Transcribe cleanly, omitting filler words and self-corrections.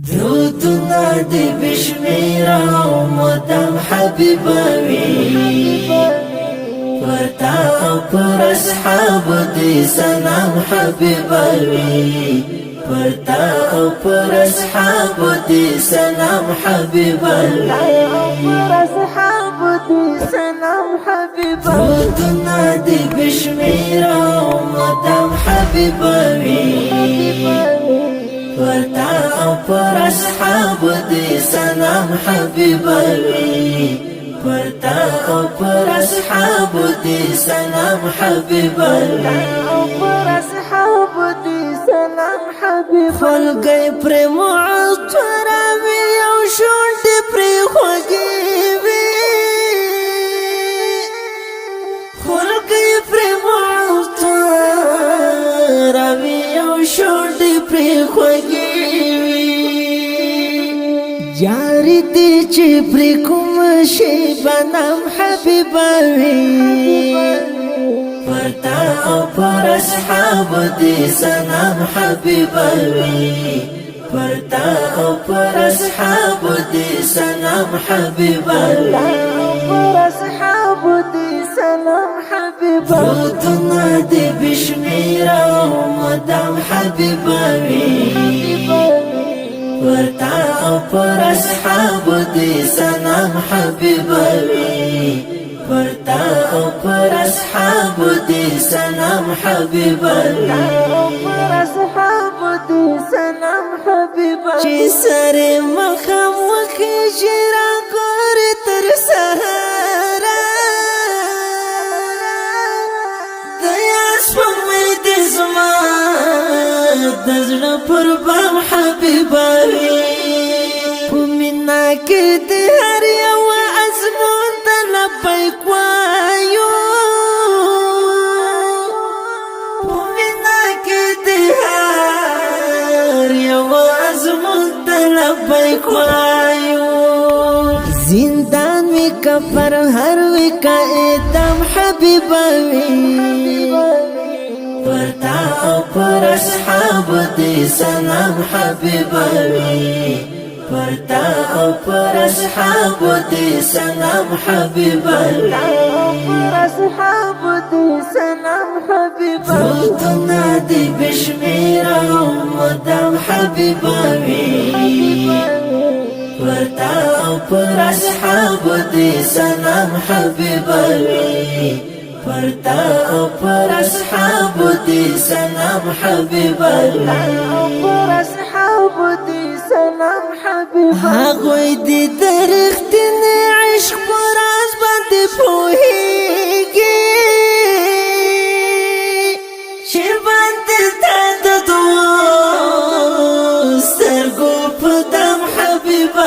درودنا دی بشمیرا مدام حبیباوی ورتا او پر اصحاب دی سلام حبیباوی ورتا او پر اصحاب دی سلام حبیباوی درودنا دی بشمیرا مدام حبیباوی ورتا او پر اصحاب دی سلام حبیباوی ورتا او پر اصحاب دی سلام حبیباوی خلقی پر معطراوی او شونډې پرې خوږې وي خلقی پر معطراوی او شونډې پرې خوږې وي جاری دی چې پرې کوم شی بنام حبیباوی ورتا او پر اصحاب دی سلام حبیباوی ورتا او پر اصحاب دی سلام حبیباوی درودنا دی بشمیرا مدام حبیباوی ورتا او پر اصحاب دی سلام حبیباوی ورتا او پر اصحاب دی سلام حبیباوی چی سر مخم وکی جرا کور تر سهارا دیاس پمی دزما دزنا پر بام حبیباوی پمینا که دی هر یو ازمون تلبیک وایو پمینا که دی هر یو ازمون تلبیک وایو زندان وی کا پر هر وی کا ادم حبیباوی ورتا او پر اصحاب دی سلام حبیباوی ورتا او پر اصحاب دی سلام حبیباوی درودنا دی بشمیرا مدام حبیباوی ورتا او پر اصحاب دی سلام حبیباوی ورتا او پر اصحاب دی سلام حبیباوی هغوی دی درختین عشق پر از باندې پوهیږي چې باندې تا د دوو سترګو په دم حبیب